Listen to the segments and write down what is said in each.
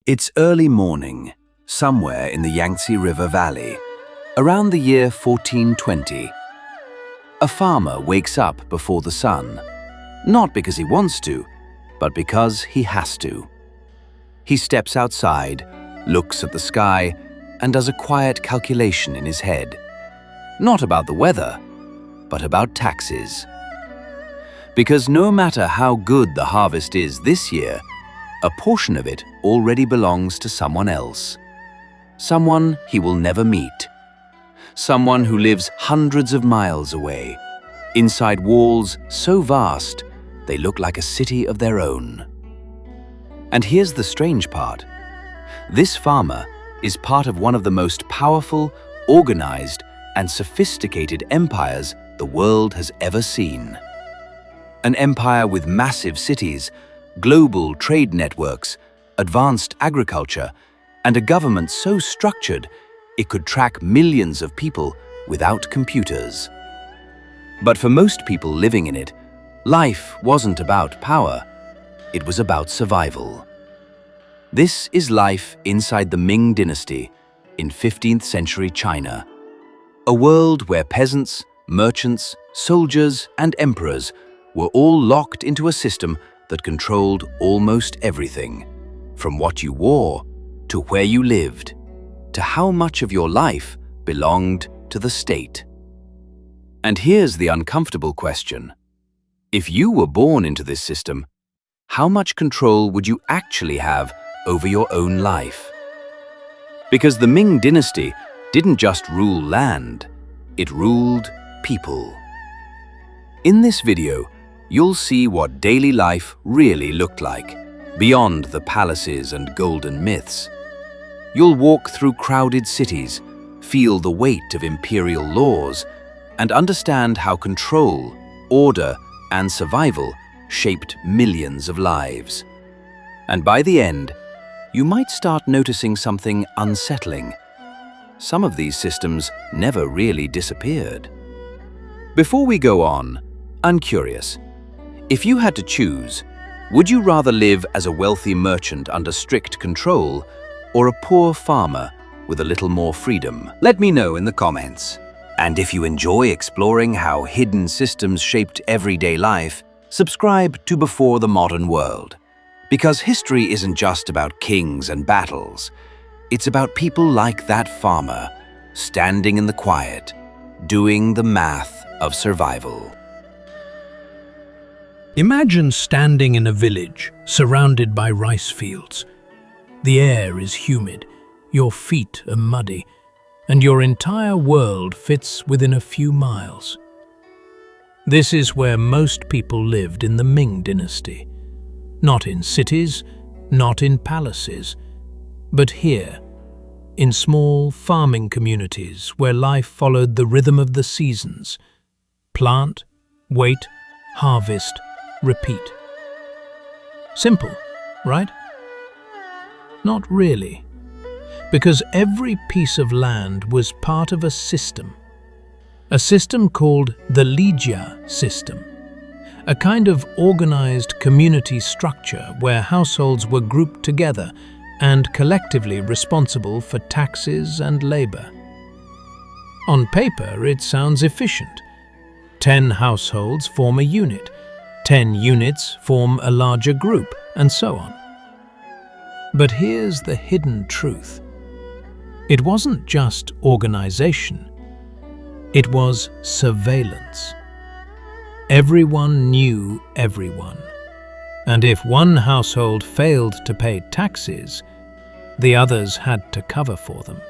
It's early morning, somewhere in the Yangtze River Valley, around the year 1420. A farmer wakes up before the sun, not because he wants to, but because he has to. He steps outside, looks at the sky, and does a quiet calculation in his head. Not about the weather, but about taxes. Because no matter how good the harvest is this year, a portion of it already belongs to someone else. Someone he will never meet. Someone who lives hundreds of miles away, inside walls so vast they look like a city of their own. And here's the strange part. This farmer is part of one of the most powerful, organized, and sophisticated empires the world has ever seen. An empire with massive cities, global trade networks, advanced agriculture, and a government so structured it could track millions of people without computers. But for most people living in it, life wasn't about power, it was about survival. This is life inside the Ming Dynasty in 15th century China. A world where peasants, merchants, soldiers, and emperors were all locked into a system that controlled almost everything, from what you wore, to where you lived, to how much of your life belonged to the state. And here's the uncomfortable question. If you were born into this system, how much control would you actually have over your own life? Because the Ming Dynasty didn't just rule land, it ruled people. In this video, you'll see what daily life really looked like, beyond the palaces and golden myths. You'll walk through crowded cities, feel the weight of imperial laws, and understand how control, order, and survival shaped millions of lives. And by the end, you might start noticing something unsettling. Some of these systems never really disappeared. Before we go on, I'm curious. If you had to choose, would you rather live as a wealthy merchant under strict control or a poor farmer with a little more freedom? Let me know in the comments. And if you enjoy exploring how hidden systems shaped everyday life, subscribe to Before the Modern World. Because history isn't just about kings and battles. It's about people like that farmer, standing in the quiet, doing the math of survival. Imagine standing in a village surrounded by rice fields. The air is humid, your feet are muddy, and your entire world fits within a few miles. This is where most people lived in the Ming Dynasty. Not in cities, not in palaces, but here, in small farming communities where life followed the rhythm of the seasons. Plant, wait, harvest, repeat. Simple, right? Not really, because every piece of land was part of a system called the Lijia system, a kind of organized community structure where households were grouped together and collectively responsible for taxes and labor. On paper, it sounds efficient. 10 households form a unit, 10 units form a larger group, and so on. But here's the hidden truth. It wasn't just organization. It was surveillance. Everyone knew everyone. And if one household failed to pay taxes, the others had to cover for them.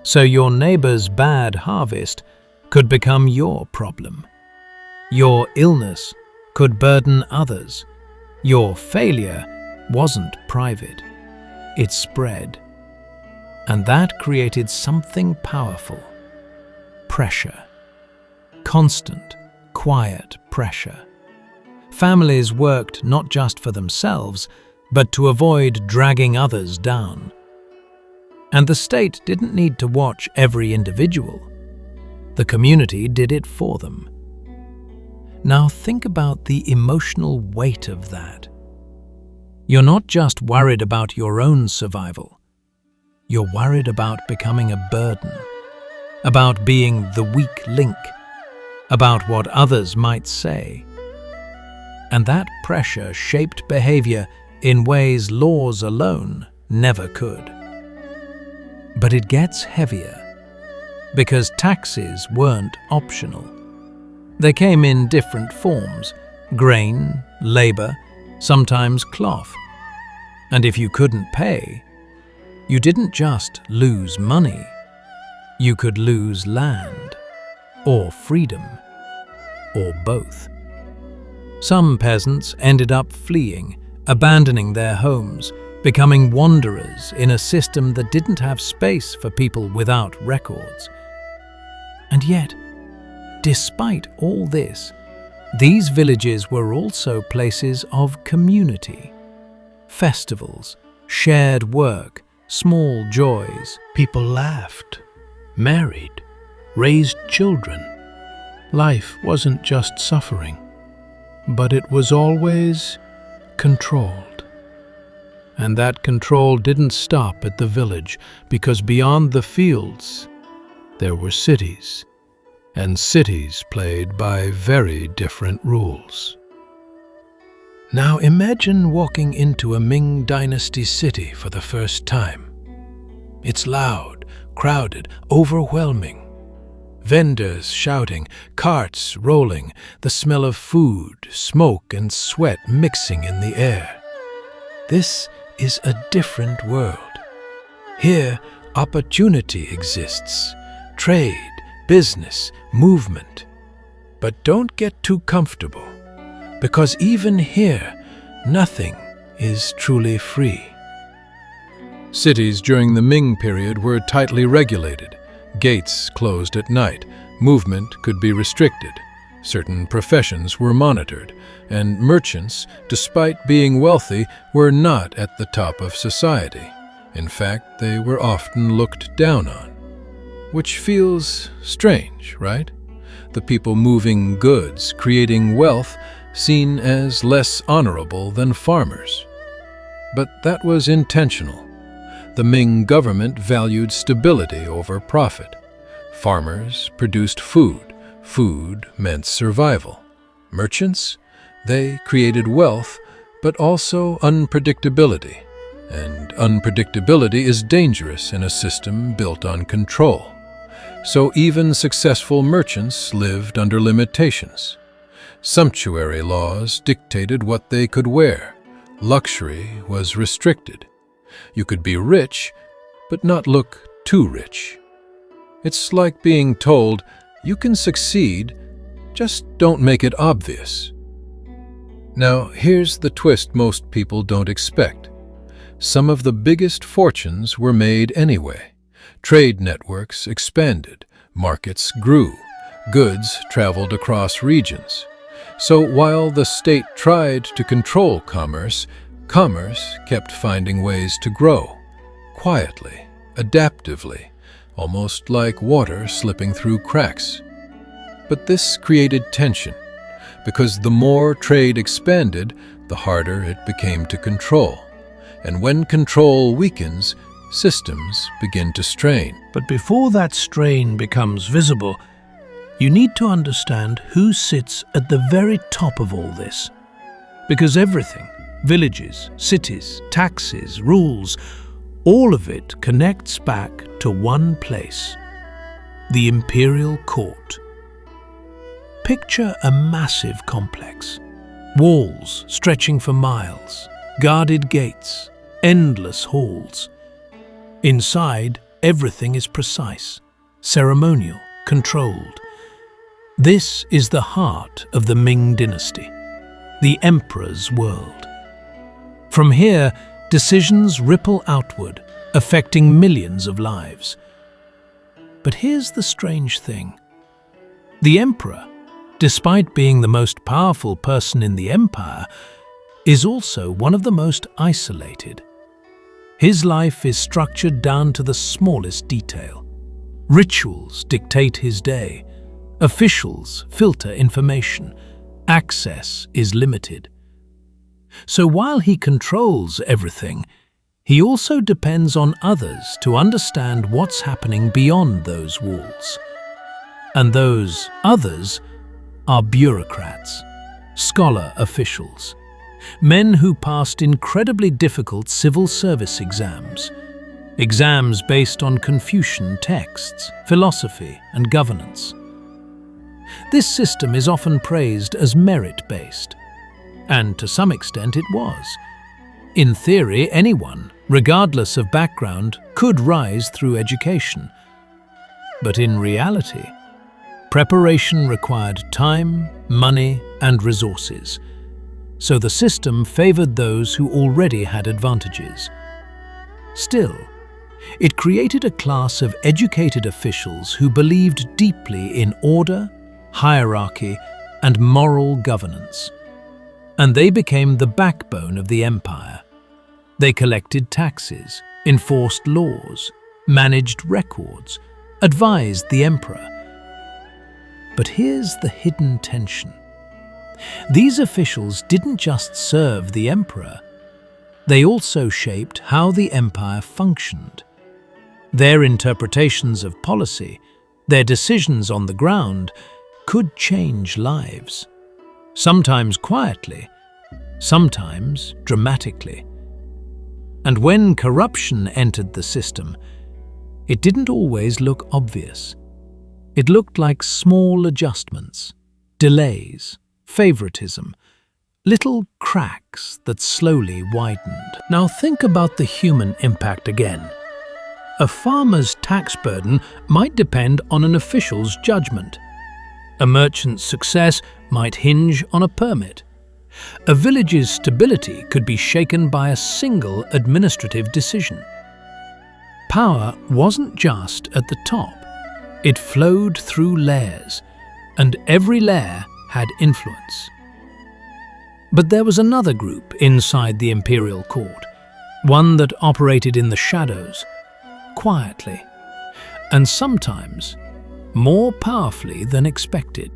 So your neighbor's bad harvest could become your problem. Your illness could burden others. Your failure wasn't private. It spread. And that created something powerful. Pressure. Constant, quiet pressure. Families worked not just for themselves, but to avoid dragging others down. And the state didn't need to watch every individual. The community did it for them. Now think about the emotional weight of that. You're not just worried about your own survival. You're worried about becoming a burden, about being the weak link, about what others might say. And that pressure shaped behavior in ways laws alone never could. But it gets heavier, because taxes weren't optional. They came in different forms: grain, labor, sometimes cloth. And if you couldn't pay, you didn't just lose money, you could lose land, or freedom, or both. Some peasants ended up fleeing, abandoning their homes, becoming wanderers in a system that didn't have space for people without records. And yet, despite all this, these villages were also places of community. Festivals, shared work, small joys. People laughed, married, raised children. Life wasn't just suffering, but it was always controlled. And that control didn't stop at the village, because beyond the fields, there were cities, and cities played by very different rules. Now imagine walking into a Ming Dynasty city for the first time. It's loud, crowded, overwhelming. Vendors shouting, carts rolling, the smell of food, smoke, and sweat mixing in the air. This is a different world. Here, opportunity exists. Trade, business, movement. But don't get too comfortable, because even here, nothing is truly free. Cities during the Ming period were tightly regulated. Gates closed at night, movement could be restricted, certain professions were monitored, and merchants, despite being wealthy, were not at the top of society. In fact, they were often looked down on. Which feels strange, right? The people moving goods, creating wealth, seen as less honorable than farmers. But that was intentional. The Ming government valued stability over profit. Farmers produced food. Food meant survival. Merchants? They created wealth, but also unpredictability. And unpredictability is dangerous in a system built on control. So even successful merchants lived under limitations. Sumptuary laws dictated what they could wear. Luxury was restricted. You could be rich, but not look too rich. It's like being told, you can succeed, just don't make it obvious. Now, here's the twist most people don't expect. Some of the biggest fortunes were made anyway. Trade networks expanded, markets grew, goods traveled across regions. So while the state tried to control commerce, commerce kept finding ways to grow, quietly, adaptively, almost like water slipping through cracks. But this created tension, because the more trade expanded, the harder it became to control. And when control weakens, systems begin to strain. But before that strain becomes visible, you need to understand who sits at the very top of all this. Because everything, villages, cities, taxes, rules, all of it connects back to one place: the imperial court. Picture a massive complex. Walls stretching for miles, guarded gates, endless halls. Inside, everything is precise, ceremonial, controlled. This is the heart of the Ming Dynasty, the emperor's world. From here, decisions ripple outward, affecting millions of lives. But here's the strange thing. The emperor, despite being the most powerful person in the empire, is also one of the most isolated. His life is structured down to the smallest detail. Rituals dictate his day. Officials filter information. Access is limited. So while he controls everything, he also depends on others to understand what's happening beyond those walls. And those others are bureaucrats, scholar officials, men who passed incredibly difficult civil service exams based on Confucian texts, philosophy, and governance. This system is often praised as merit-based, and to some extent it was. In theory, anyone, regardless of background, could rise through education. But in reality, preparation required time, money, and resources, so the system favored those who already had advantages. Still, it created a class of educated officials who believed deeply in order, hierarchy, and moral governance. And they became the backbone of the empire. They collected taxes, enforced laws, managed records, advised the emperor. But here's the hidden tension. These officials didn't just serve the emperor, they also shaped how the empire functioned. Their interpretations of policy, their decisions on the ground, could change lives. Sometimes quietly, sometimes dramatically. And when corruption entered the system, it didn't always look obvious. It looked like small adjustments, delays, favoritism, little cracks that slowly widened. Now think about the human impact again. A farmer's tax burden might depend on an official's judgment. A merchant's success might hinge on a permit. A village's stability could be shaken by a single administrative decision. Power wasn't just at the top. It flowed through layers, and every layer had influence. But there was another group inside the imperial court, one that operated in the shadows, quietly, and sometimes more powerfully than expected.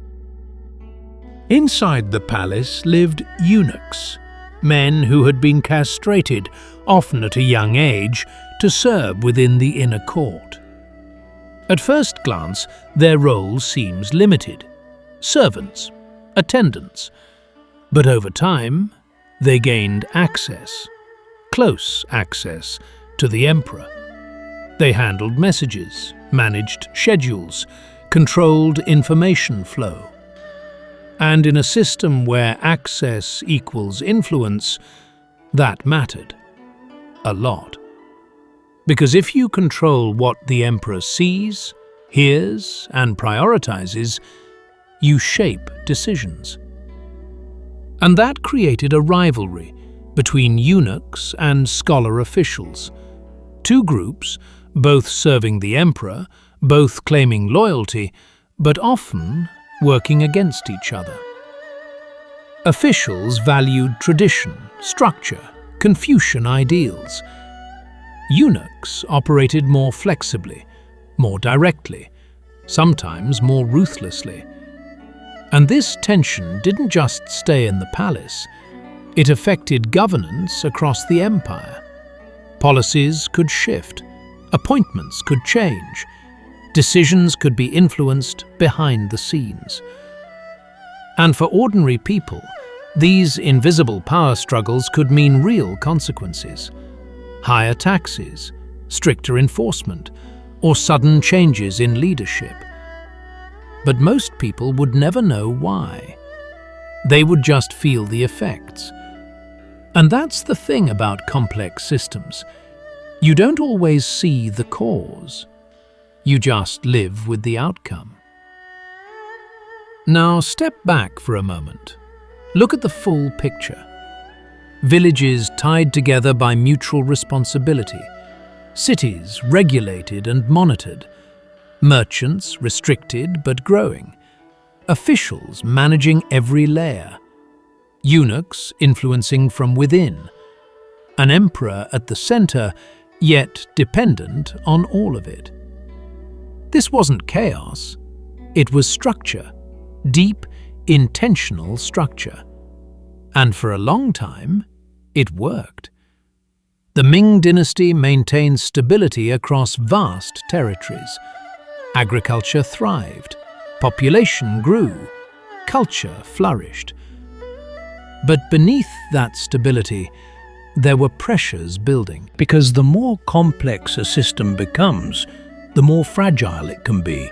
Inside the palace lived eunuchs, men who had been castrated, often at a young age, to serve within the inner court. At first glance, their role seems limited: servants, attendants. But over time, they gained access, close access, to the emperor. They handled messages, managed schedules, controlled information flow. And in a system where access equals influence, that mattered a lot. Because if you control what the emperor sees, hears, and prioritizes, you shape decisions. And that created a rivalry between eunuchs and scholar officials. Two groups, both serving the emperor, both claiming loyalty, but often working against each other. Officials valued tradition, structure, Confucian ideals. Eunuchs operated more flexibly, more directly, sometimes more ruthlessly. And this tension didn't just stay in the palace. It affected governance across the empire. Policies could shift, appointments could change, decisions could be influenced behind the scenes. And for ordinary people, these invisible power struggles could mean real consequences: higher taxes, stricter enforcement, or sudden changes in leadership. But most people would never know why. They would just feel the effects. And that's the thing about complex systems. You don't always see the cause. You just live with the outcome. Now step back for a moment. Look at the full picture. Villages tied together by mutual responsibility. Cities regulated and monitored. Merchants restricted but growing. Officials managing every layer. Eunuchs influencing from within. An emperor at the center, yet dependent on all of it. This wasn't chaos. It was structure. Deep, intentional structure. And for a long time, it worked. The Ming Dynasty maintained stability across vast territories. Agriculture thrived, population grew, culture flourished. But beneath that stability, there were pressures building. Because the more complex a system becomes, the more fragile it can be.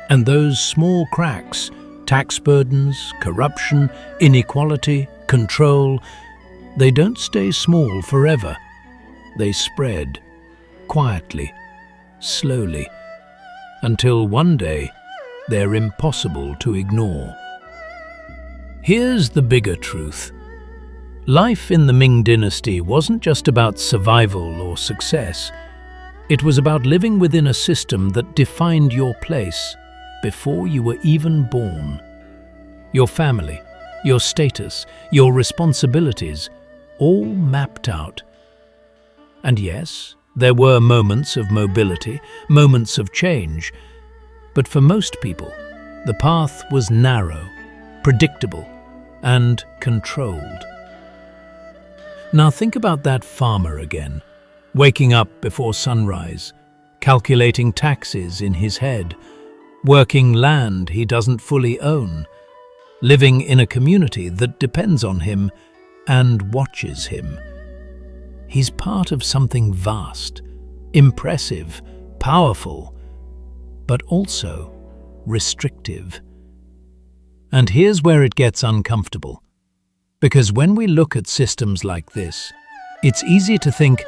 And those small cracks, tax burdens, corruption, inequality, control, they don't stay small forever. They spread, quietly, slowly, until one day they're impossible to ignore. Here's the bigger truth. Life in the Ming Dynasty wasn't just about survival or success. It was about living within a system that defined your place before you were even born. Your family, your status, your responsibilities, all mapped out. And yes, there were moments of mobility, moments of change, but for most people, the path was narrow, predictable, and controlled. Now think about that farmer again, waking up before sunrise, calculating taxes in his head, working land he doesn't fully own, living in a community that depends on him and watches him. He's part of something vast, impressive, powerful, but also restrictive. And here's where it gets uncomfortable. Because when we look at systems like this, it's easy to think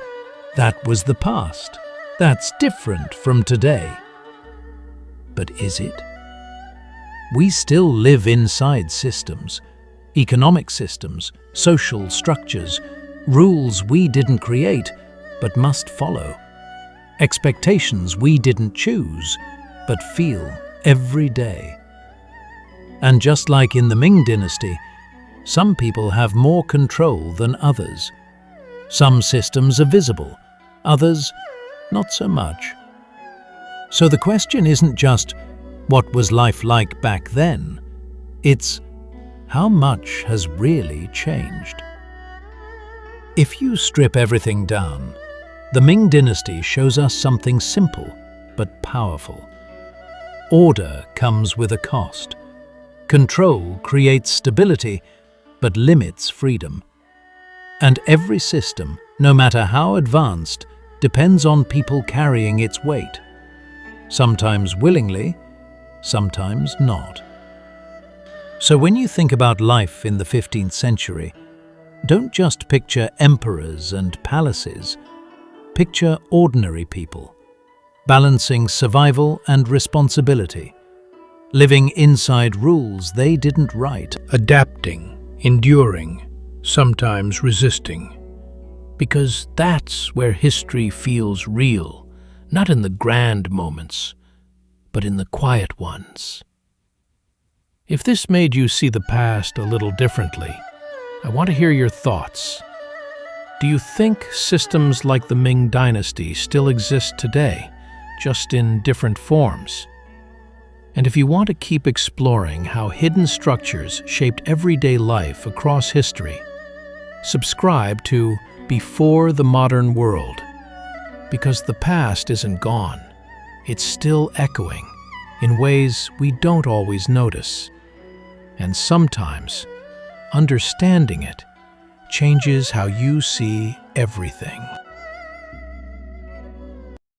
that was the past. That's different from today. But is it? We still live inside systems, economic systems, social structures, rules we didn't create but must follow, expectations we didn't choose but feel every day. And just like in the Ming Dynasty, some people have more control than others. Some systems are visible, others not so much. So the question isn't just, what was life like back then? It's, how much has really changed? If you strip everything down, the Ming Dynasty shows us something simple but powerful. Order comes with a cost. Control creates stability but limits freedom. And every system, no matter how advanced, depends on people carrying its weight. Sometimes willingly, sometimes not. So when you think about life in the 15th century, don't just picture emperors and palaces. Picture ordinary people, balancing survival and responsibility, living inside rules they didn't write, Adapting, enduring, sometimes resisting. Because that's where history feels real, not in the grand moments, but in the quiet ones. If this made you see the past a little differently, I want to hear your thoughts. Do you think systems like the Ming Dynasty still exist today, just in different forms? And if you want to keep exploring how hidden structures shaped everyday life across history, subscribe to Before the Modern World, because the past isn't gone. It's still echoing in ways we don't always notice. And sometimes, understanding it changes how you see everything.